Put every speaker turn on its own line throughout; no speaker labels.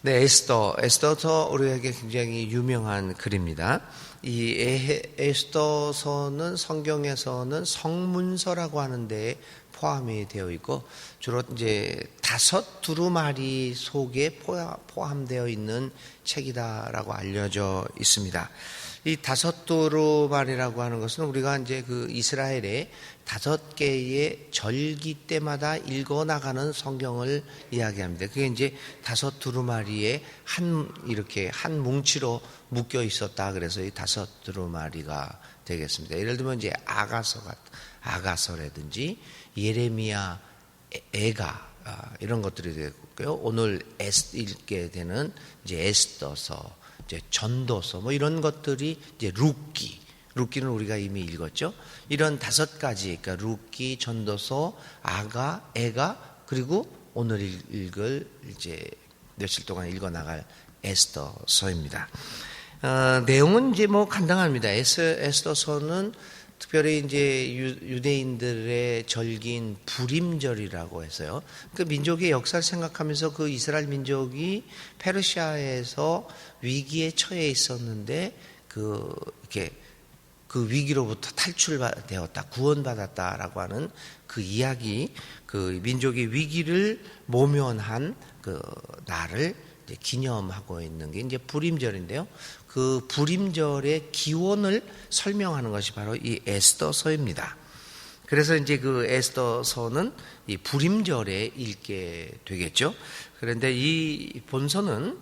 네, 에스더서 우리에게 굉장히 유명한 글입니다. 이 에스더서는 성경에서는 성문서라고 하는데 포함이 되어 있고 주로 이제 5 두루마리 속에 포함되어 있는 책이다라고 알려져 있습니다. 이 5 두루마리라고 하는 것은 우리가 이제 그 이스라엘의 5개의 절기 때마다 읽어 나가는 성경을 이야기합니다. 그게 이제 5 두루마리에 이렇게 한 뭉치로 묶여 있었다. 그래서 이 5 두루마리가 되겠습니다. 예를 들면 이제 아가서라든지 예레미야, 에가 이런 것들이 되고요. 오늘 읽게 되는 이제 에스더서, 이제 전도서 뭐 이런 것들이 이제 룻기는 우리가 이미 읽었죠. 이런 5가지, 그러니까 룻기, 전도서, 아가, 에가, 그리고 오늘 읽을 이제 며칠 동안 읽어 나갈 에스더서입니다. 내용은 이제 뭐 간단합니다. 에스더서는 특별히 이제 유대인들의 절기인 부림절이라고 해서요. 그 민족의 역사를 생각하면서 그 이스라엘 민족이 페르시아에서 위기에 처해 있었는데 이렇게 그 위기로부터 탈출되었다, 구원받았다라고 하는 그 이야기, 그 민족의 위기를 모면한 그 날을 기념하고 있는 게 이제 부림절인데요. 그 부림절의 기원을 설명하는 것이 바로 이 에스더서입니다. 그래서 이제 그 에스더서는 이 부림절에 읽게 되겠죠. 그런데 이 본서는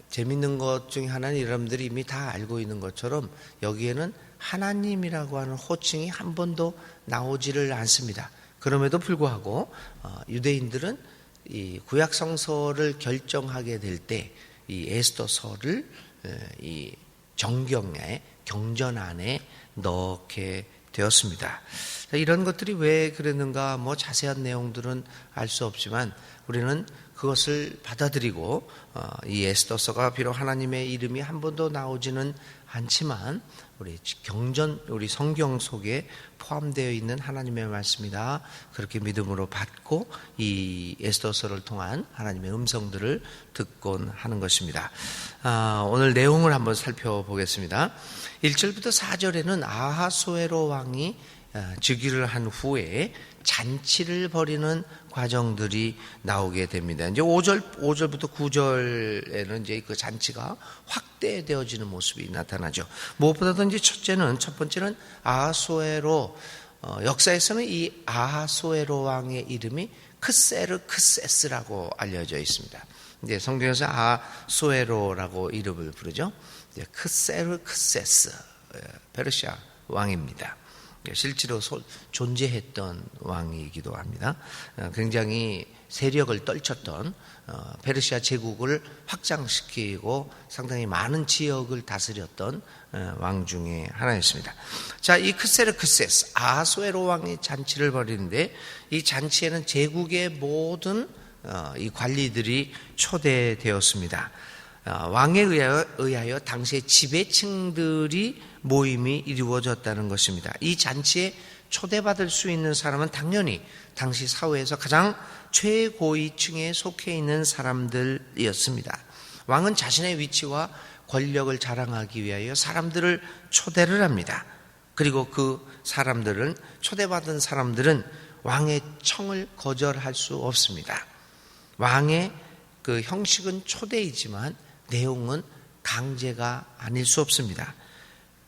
재밌는 것 중에 하나는 여러분들이 이미 다 알고 있는 것처럼 여기에는 하나님이라고 하는 호칭이 한 번도 나오지를 않습니다. 그럼에도 불구하고 유대인들은 이 구약 성서를 결정하게 될 때 이 에스더서를 이 정경에 경전 안에 넣게 되었습니다. 이런 것들이 왜 그랬는가 뭐 자세한 내용들은 알 수 없지만 우리는 그것을 받아들이고 이 에스더서가 비록 하나님의 이름이 한 번도 나오지는 않지만 우리 성경 속에 포함되어 있는 하나님의 말씀이다. 그렇게 믿음으로 받고 이 에스더서를 통한 하나님의 음성들을 듣곤 하는 것입니다. 오늘 내용을 한번 살펴보겠습니다. 1절부터 4절에는 아하수에로 왕이 즉위를 한 후에 잔치를 벌이는 과정들이 나오게 됩니다. 이제 5절부터 9절에는 이제 그 잔치가 확대되어지는 모습이 나타나죠. 무엇보다도 이제 첫 번째는 아하수에로, 역사에서는 이 아하수에로 왕의 이름이 크세르크세스라고 알려져 있습니다. 이제 성경에서 아하수에로라고 이름을 부르죠. 이제 크세르크세스, 페르시아 왕입니다. 실제로 존재했던 왕이기도 합니다. 굉장히 세력을 떨쳤던 페르시아 제국을 확장시키고 상당히 많은 지역을 다스렸던 왕 중에 하나였습니다. 자, 이 크세르크세스 아하수에로 왕이 잔치를 벌이는데 이 잔치에는 제국의 모든 이 관리들이 초대되었습니다. 왕에 의하여 당시의 지배층들이 모임이 이루어졌다는 것입니다. 이 잔치에 초대받을 수 있는 사람은 당연히 당시 사회에서 가장 최고위층에 속해 있는 사람들이었습니다. 왕은 자신의 위치와 권력을 자랑하기 위하여 사람들을 초대를 합니다. 그리고 그 사람들은, 초대받은 사람들은 왕의 청을 거절할 수 없습니다. 왕의 그 형식은 초대이지만 내용은 강제가 아닐 수 없습니다.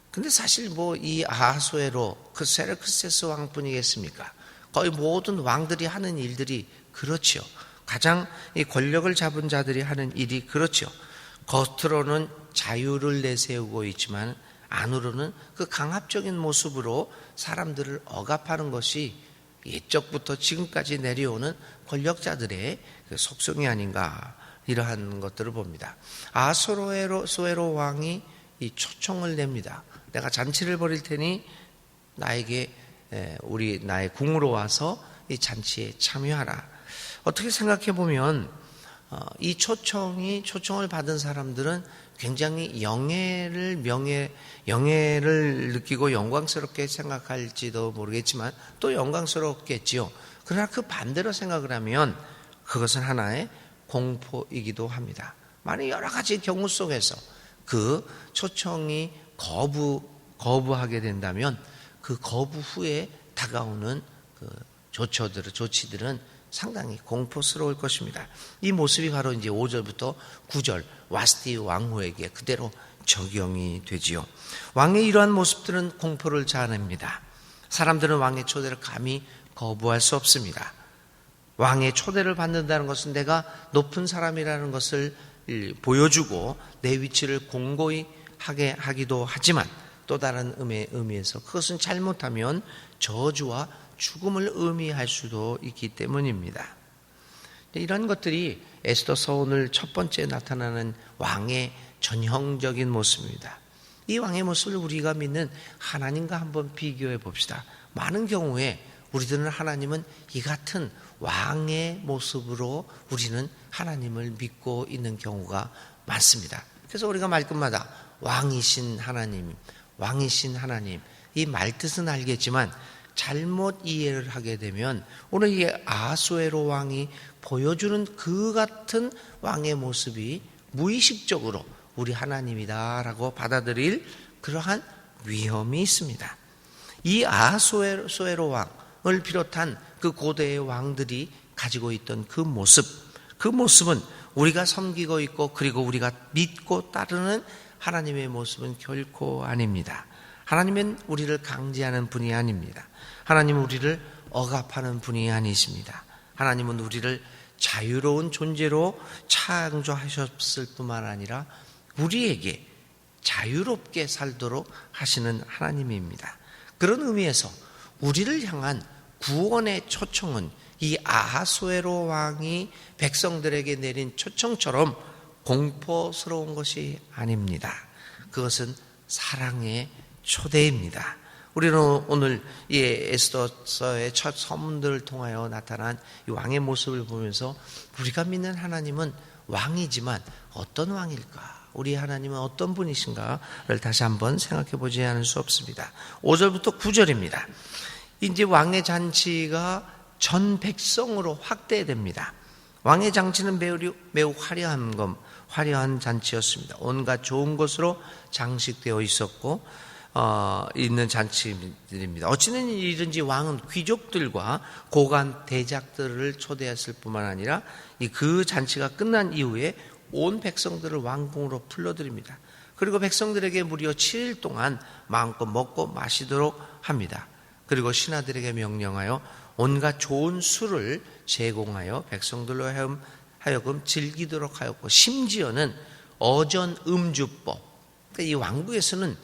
근데 사실 뭐 이 아하수에로 세르크세스 왕뿐이겠습니까? 거의 모든 왕들이 하는 일들이 그렇죠. 가장 이 권력을 잡은 자들이 하는 일이 그렇죠. 겉으로는 자유를 내세우고 있지만 안으로는 그 강압적인 모습으로 사람들을 억압하는 것이 옛적부터 지금까지 내려오는 권력자들의 그 속성이 아닌가, 이러한 것들을 봅니다. 아하수에로 왕이 이 초청을 냅니다. 내가 잔치를 벌일 테니 나에게 나의 궁으로 와서 이 잔치에 참여하라. 어떻게 생각해 보면 이 초청을 받은 사람들은 굉장히 영예를 느끼고 영광스럽게 생각할지도 모르겠지만 또 영광스럽겠지요. 그러나 그 반대로 생각을 하면 그것은 하나의 공포이기도 합니다. 많은 여러 가지 경우 속에서 그 초청이 거부하게 된다면 그 거부 후에 다가오는 그 조치들은 상당히 공포스러울 것입니다. 이 모습이 바로 이제 5절부터 9절 와스티 왕후에게 그대로 적용이 되지요. 왕의 이러한 모습들은 공포를 자아냅니다. 사람들은 왕의 초대를 감히 거부할 수 없습니다. 왕의 초대를 받는다는 것은 내가 높은 사람이라는 것을 보여주고 내 위치를 공고히 하게 하기도 하지만 또 다른 의미에서 그것은 잘못하면 저주와 죽음을 의미할 수도 있기 때문입니다. 이런 것들이 에스더서 오늘 첫 번째 나타나는 왕의 전형적인 모습입니다. 이 왕의 모습을 우리가 믿는 하나님과 한번 비교해 봅시다. 많은 경우에 우리들은 하나님은 이 같은 왕의 모습으로 우리는 하나님을 믿고 있는 경우가 많습니다. 그래서 우리가 말끝마다 왕이신 하나님 이 말뜻은 알겠지만 잘못 이해를 하게 되면 오늘 이 아하수에로 왕이 보여주는 그 같은 왕의 모습이 무의식적으로 우리 하나님이다라고 받아들일 그러한 위험이 있습니다. 이 아하수에로 왕을 비롯한 그 고대의 왕들이 가지고 있던 그 모습은 우리가 섬기고 있고 그리고 우리가 믿고 따르는 하나님의 모습은 결코 아닙니다. 하나님은 우리를 강제하는 분이 아닙니다. 하나님은 우리를 억압하는 분이 아니십니다. 하나님은 우리를 자유로운 존재로 창조하셨을 뿐만 아니라 우리에게 자유롭게 살도록 하시는 하나님입니다. 그런 의미에서 우리를 향한 구원의 초청은 이 아하수에로 왕이 백성들에게 내린 초청처럼 공포스러운 것이 아닙니다. 그것은 사랑의 초대입니다. 우리는 오늘 이 에스더서의 첫 서문들을 통하여 나타난 이 왕의 모습을 보면서 우리가 믿는 하나님은 왕이지만 어떤 왕일까? 우리 하나님은 어떤 분이신가를 다시 한번 생각해 보지 않을 수 없습니다. 5절부터 9절입니다. 이제 왕의 잔치가 전 백성으로 확대됩니다. 왕의 잔치는 매우 화려한 잔치였습니다. 온갖 좋은 것으로 장식되어 있었고 있는 잔치들입니다. 어찌된 일인지 왕은 귀족들과 고관 대작들을 초대했을 뿐만 아니라 그 잔치가 끝난 이후에 온 백성들을 왕궁으로 불러들입니다. 그리고 백성들에게 무려 7일 동안 마음껏 먹고 마시도록 합니다. 그리고 신하들에게 명령하여 온갖 좋은 술을 제공하여 백성들로 하여금 즐기도록 하였고 심지어는 어전 음주법, 그러니까 이 왕국에서는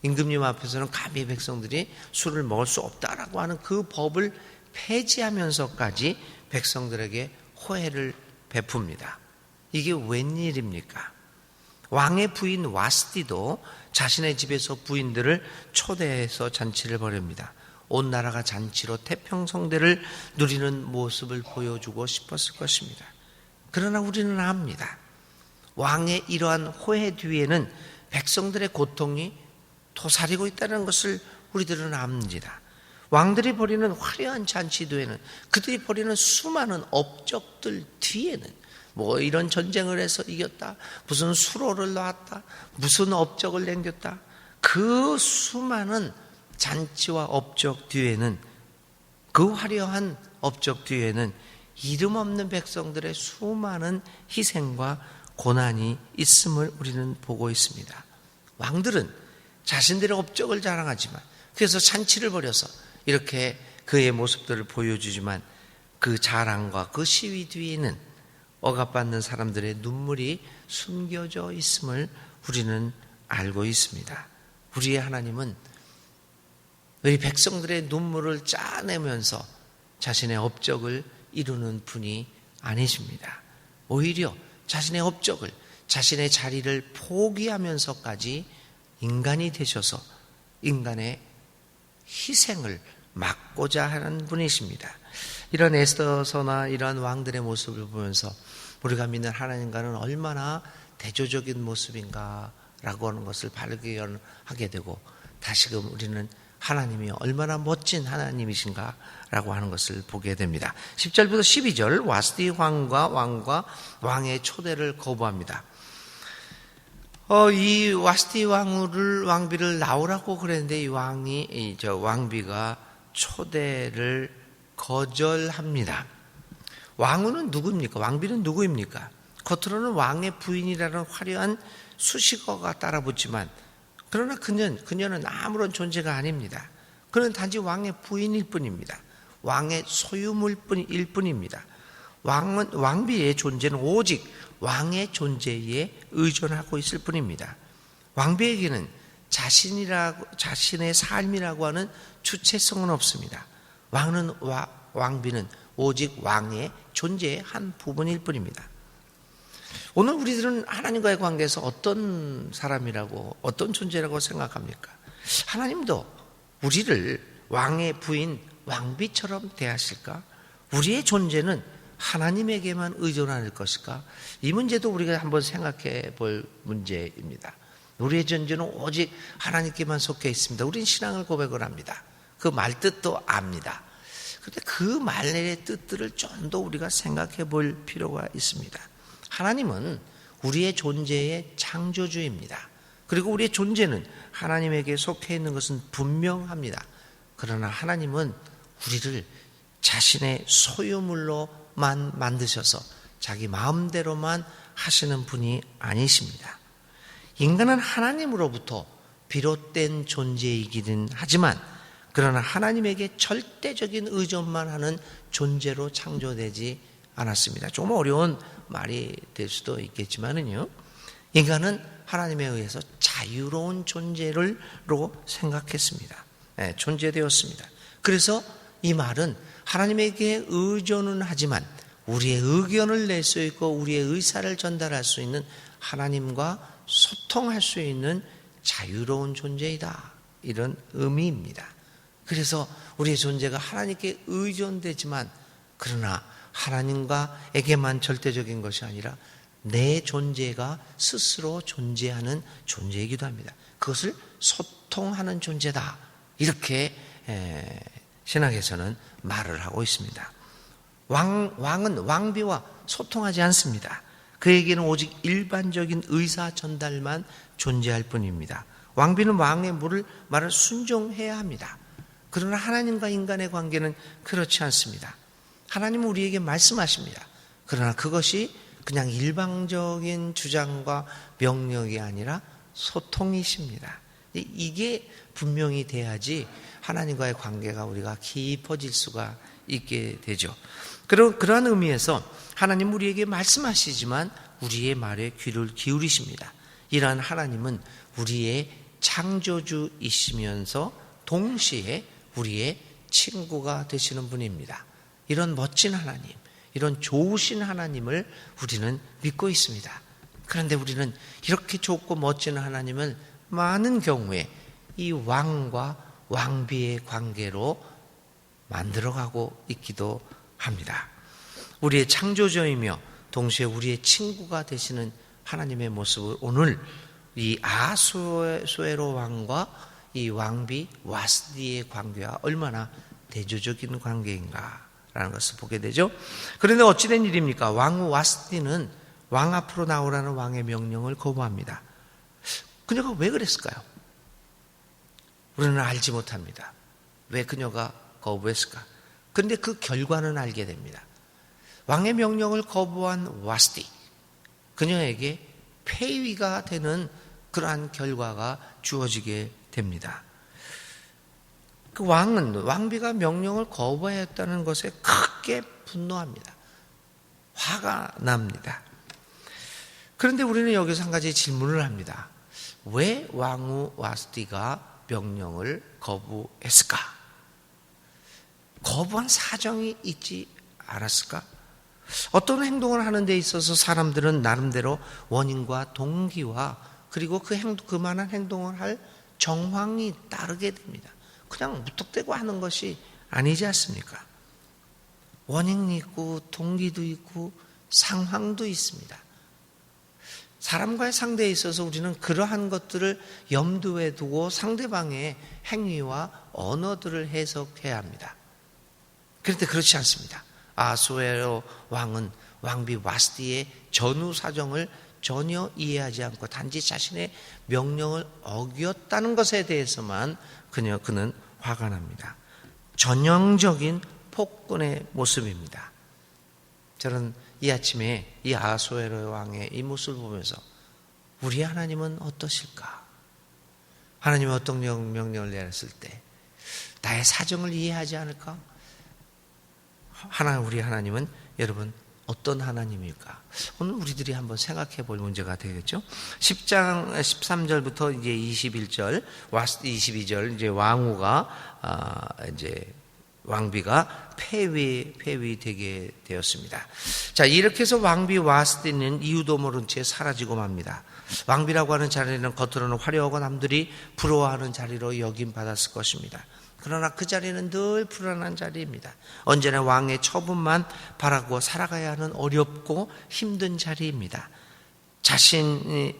임금님 앞에서는 감히 백성들이 술을 먹을 수 없다라고 하는 그 법을 폐지하면서까지 백성들에게 호혜를 베풉니다. 이게 웬일입니까? 왕의 부인 와스티도 자신의 집에서 부인들을 초대해서 잔치를 벌입니다. 온 나라가 잔치로 태평성대를 누리는 모습을 보여주고 싶었을 것입니다. 그러나 우리는 압니다. 왕의 이러한 호혜 뒤에는 백성들의 고통이 도사리고 있다는 것을 우리들은 압니다. 왕들이 벌이는 화려한 잔치 뒤에는, 그들이 벌이는 수많은 업적들 뒤에는 뭐 이런 전쟁을 해서 이겼다, 무슨 수로를 놨다, 무슨 업적을 남겼다, 그 수많은 잔치와 업적 뒤에는, 그 화려한 업적 뒤에는 이름 없는 백성들의 수많은 희생과 고난이 있음을 우리는 보고 있습니다. 왕들은 자신들의 업적을 자랑하지만, 그래서 잔치를 벌여서 이렇게 그의 모습들을 보여주지만 그 자랑과 그 시위 뒤에는 억압받는 사람들의 눈물이 숨겨져 있음을 우리는 알고 있습니다. 우리의 하나님은 우리 백성들의 눈물을 짜내면서 자신의 업적을 이루는 분이 아니십니다. 오히려 자신의 업적을, 자신의 자리를 포기하면서까지 인간이 되셔서 인간의 희생을 막고자 하는 분이십니다. 이런 에스더서나 이런 왕들의 모습을 보면서 우리가 믿는 하나님과는 얼마나 대조적인 모습인가라고 하는 것을 발견하게 되고, 다시금 우리는 하나님이 얼마나 멋진 하나님이신가라고 하는 것을 보게 됩니다. 10절부터 12절 와스디 왕과 왕의 초대를 거부합니다. 이 와스디 왕비를 나오라고 그랬는데 이 왕비가 초대를 거절합니다. 왕후는 누구입니까? 왕비는 누구입니까? 겉으로는 왕의 부인이라는 화려한 수식어가 따라붙지만 그러나 그녀는 아무런 존재가 아닙니다. 그는 단지 왕의 부인일 뿐입니다. 왕의 소유물일 뿐입니다. 왕비의 존재는 오직 왕의 존재에 의존하고 있을 뿐입니다. 왕비에게는 자신의 삶이라고 하는 주체성은 없습니다. 왕비는 오직 왕의 존재의 한 부분일 뿐입니다. 오늘 우리들은 하나님과의 관계에서 어떤 사람이라고, 어떤 존재라고 생각합니까? 하나님도 우리를 왕의 부인, 왕비처럼 대하실까? 우리의 존재는 하나님에게만 의존할 것일까? 이 문제도 우리가 한번 생각해 볼 문제입니다. 우리의 존재는 오직 하나님께만 속해 있습니다. 우리는 신앙을 고백을 합니다. 그 말뜻도 압니다. 그런데 그 말의 뜻들을 좀 더 우리가 생각해 볼 필요가 있습니다. 하나님은 우리의 존재의 창조주입니다. 그리고 우리의 존재는 하나님에게 속해 있는 것은 분명합니다. 그러나 하나님은 우리를 자신의 소유물로만 만드셔서 자기 마음대로만 하시는 분이 아니십니다. 인간은 하나님으로부터 비롯된 존재이기는 하지만 그러나 하나님에게 절대적인 의존만 하는 존재로 창조되지 않았습니다. 조금 어려운 말이 될 수도 있겠지만은요, 인간은 하나님에 의해서 자유로운 존재로 생각했습니다. 존재되었습니다. 그래서 이 말은 하나님에게 의존은 하지만 우리의 의견을 낼 수 있고 우리의 의사를 전달할 수 있는 하나님과 소통할 수 있는 자유로운 존재이다, 이런 의미입니다. 그래서 우리의 존재가 하나님께 의존되지만 그러나 하나님과에게만 절대적인 것이 아니라 내 존재가 스스로 존재하는 존재이기도 합니다. 그것을 소통하는 존재다, 이렇게 신학에서는 말을 하고 있습니다. 왕은 왕비와 소통하지 않습니다. 그에게는 오직 일반적인 의사 전달만 존재할 뿐입니다. 왕비는 왕의 말을 순종해야 합니다. 그러나 하나님과 인간의 관계는 그렇지 않습니다. 하나님은 우리에게 말씀하십니다. 그러나 그것이 그냥 일방적인 주장과 명령이 아니라 소통이십니다. 이게 분명히 돼야지 하나님과의 관계가 우리가 깊어질 수가 있게 되죠. 그러한 의미에서 하나님 우리에게 말씀하시지만 우리의 말에 귀를 기울이십니다. 이러한 하나님은 우리의 창조주이시면서 동시에 우리의 친구가 되시는 분입니다. 이런 멋진 하나님, 이런 좋으신 하나님을 우리는 믿고 있습니다. 그런데 우리는 이렇게 좋고 멋진 하나님을 많은 경우에 이 왕과 왕비의 관계로 만들어가고 있기도 합니다. 우리의 창조주이며 동시에 우리의 친구가 되시는 하나님의 모습을 오늘 이 아하수에로 왕과 이 왕비 와스디의 관계와 얼마나 대조적인 관계인가라는 것을 보게 되죠. 그런데 어찌된 일입니까? 왕후 와스디는 왕 앞으로 나오라는 왕의 명령을 거부합니다. 그녀가 왜 그랬을까요? 우리는 알지 못합니다. 왜 그녀가 거부했을까? 그런데 그 결과는 알게 됩니다. 왕의 명령을 거부한 와스디, 그녀에게 폐위가 되는 그러한 결과가 주어지게 됩니다. 그 왕비가 명령을 거부했다는 것에 크게 분노합니다. 화가 납니다. 그런데 우리는 여기서 한 가지 질문을 합니다. 왜 왕후 와스디가 명령을 거부했을까? 거부한 사정이 있지 않았을까? 어떤 행동을 하는 데 있어서 사람들은 나름대로 원인과 동기와 그리고 그만한 행동을 할 정황이 따르게 됩니다. 그냥 무턱대고 하는 것이 아니지 않습니까? 원인이 있고 동기도 있고 상황도 있습니다. 사람과의 상대에 있어서 우리는 그러한 것들을 염두에 두고 상대방의 행위와 언어들을 해석해야 합니다. 그런데 그렇지 않습니다. 아하수에로 왕은 왕비 와스디의 전후 사정을 전혀 이해하지 않고 단지 자신의 명령을 어겼다는 것에 대해서만 그는 화가 납니다. 전형적인 폭군의 모습입니다. 저는 이 아침에 이 아하수에로 왕의 이 모습을 보면서 우리 하나님은 어떠실까? 하나님이 어떤 명령을 내렸을 때 나의 사정을 이해하지 않을까? 우리 하나님은 여러분 어떤 하나님일까? 오늘 우리들이 한번 생각해 볼 문제가 되겠죠. 10장 13절부터 이제 21절, 22절 이제 왕비가 폐위되게 되었습니다. 자, 이렇게 해서 왕비 와스디는 이유도 모른 채 사라지고 맙니다. 왕비라고 하는 자리는 겉으로는 화려하고 남들이 부러워하는 자리로 여김받았을 것입니다. 그러나 그 자리는 늘 불안한 자리입니다. 언제나 왕의 처분만 바라고 살아가야 하는 어렵고 힘든 자리입니다. 자신의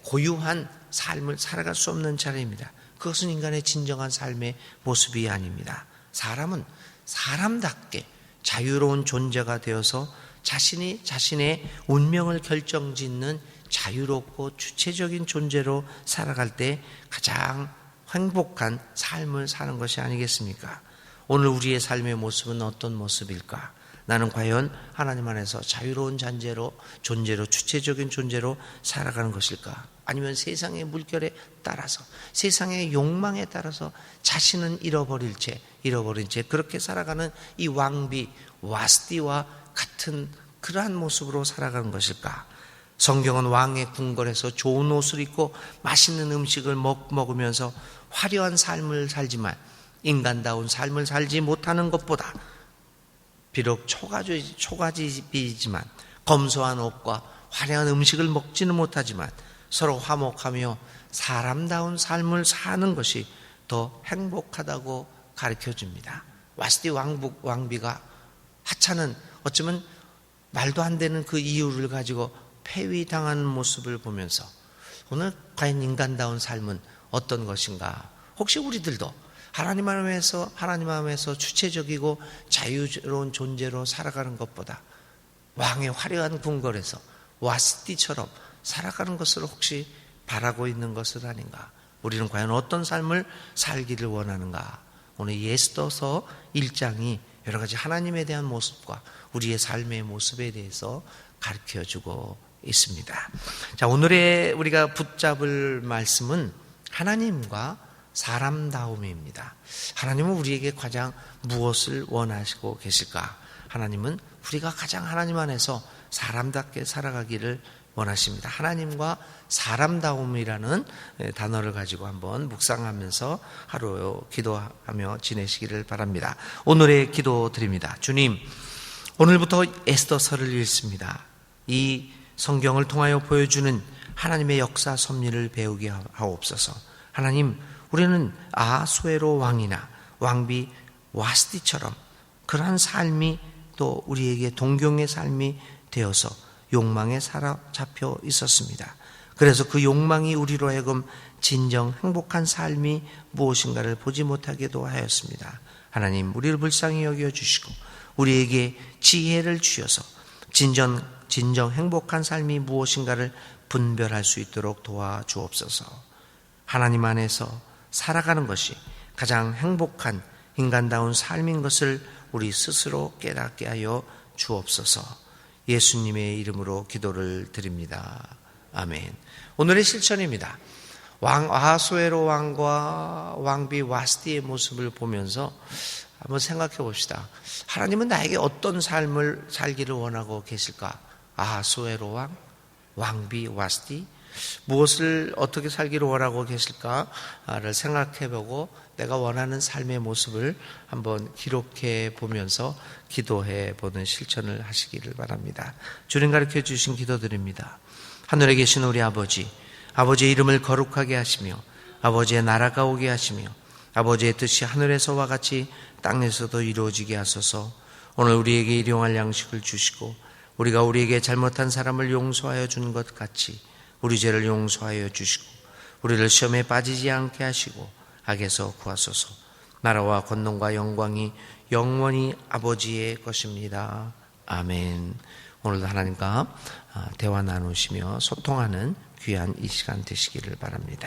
고유한 삶을 살아갈 수 없는 자리입니다. 그것은 인간의 진정한 삶의 모습이 아닙니다. 사람은 사람답게 자유로운 존재가 되어서 자신이 자신의 운명을 결정짓는 자유롭고 주체적인 존재로 살아갈 때 가장 행복한 삶을 사는 것이 아니겠습니까? 오늘 우리의 삶의 모습은 어떤 모습일까? 나는 과연 하나님 안에서 자유로운 존재로 주체적인 존재로 살아가는 것일까? 아니면 세상의 물결에 따라서 세상의 욕망에 따라서 자신은 잃어버린 채 그렇게 살아가는 이 왕비 와스디와 같은 그러한 모습으로 살아가는 것일까? 성경은 왕의 궁궐에서 좋은 옷을 입고 맛있는 음식을 먹으면서 화려한 삶을 살지만 인간다운 삶을 살지 못하는 것보다 비록 초가집이지만 검소한 옷과 화려한 음식을 먹지는 못하지만 서로 화목하며 사람다운 삶을 사는 것이 더 행복하다고 가르쳐줍니다. 와스디 왕비가 하찮은 어쩌면 말도 안 되는 그 이유를 가지고 폐위당하는 모습을 보면서 오늘 과연 인간다운 삶은 어떤 것인가? 혹시 우리들도 하나님 안에서 주체적이고 자유로운 존재로 살아가는 것보다 왕의 화려한 궁궐에서 와스디처럼 살아가는 것을 혹시 바라고 있는 것은 아닌가? 우리는 과연 어떤 삶을 살기를 원하는가? 오늘 에스더서 1장이 여러 가지 하나님에 대한 모습과 우리의 삶의 모습에 대해서 가르쳐주고 있습니다. 자, 오늘의 우리가 붙잡을 말씀은 하나님과 사람다움입니다. 하나님은 우리에게 가장 무엇을 원하시고 계실까? 하나님은 우리가 가장 하나님 안에서 사람답게 살아가기를 원하십니다. 하나님과 사람다움이라는 단어를 가지고 한번 묵상하면서 하루 기도하며 지내시기를 바랍니다. 오늘의 기도 드립니다. 주님, 오늘부터 에스더서를 읽습니다. 이 성경을 통하여 보여주는 하나님의 역사 섭리를 배우게 하옵소서. 하나님, 우리는 아하수에로 왕이나 왕비 와스디처럼 그러한 삶이 또 우리에게 동경의 삶이 되어서 욕망에 사로잡혀 있었습니다. 그래서 그 욕망이 우리로 하여금 진정 행복한 삶이 무엇인가를 보지 못하게도 하였습니다. 하나님, 우리를 불쌍히 여겨주시고 우리에게 지혜를 주셔서 진정 행복한 삶이 무엇인가를 분별할 수 있도록 도와주옵소서. 하나님 안에서 살아가는 것이 가장 행복한 인간다운 삶인 것을 우리 스스로 깨닫게 하여 주옵소서. 예수님의 이름으로 기도를 드립니다. 아멘. 오늘의 실천입니다. 아하수에로 왕과 왕비 와스디의 모습을 보면서 한번 생각해 봅시다. 하나님은 나에게 어떤 삶을 살기를 원하고 계실까? 아하수에로 왕, 왕비 와스디, 무엇을 어떻게 살기를 원하고 계실까를 생각해 보고 내가 원하는 삶의 모습을 한번 기록해 보면서 기도해 보는 실천을 하시기를 바랍니다. 주님 가르쳐 주신 기도드립니다. 하늘에 계신 우리 아버지, 아버지의 이름을 거룩하게 하시며 아버지의 나라가 오게 하시며 아버지의 뜻이 하늘에서와 같이 땅에서도 이루어지게 하소서. 오늘 우리에게 일용할 양식을 주시고 우리가 우리에게 잘못한 사람을 용서하여 준 것 같이 우리 죄를 용서하여 주시고 우리를 시험에 빠지지 않게 하시고 악에서 구하소서. 나라와 권능과 영광이 영원히 아버지의 것입니다. 아멘. 오늘도 하나님과 대화 나누시며 소통하는 귀한 이 시간 되시기를 바랍니다.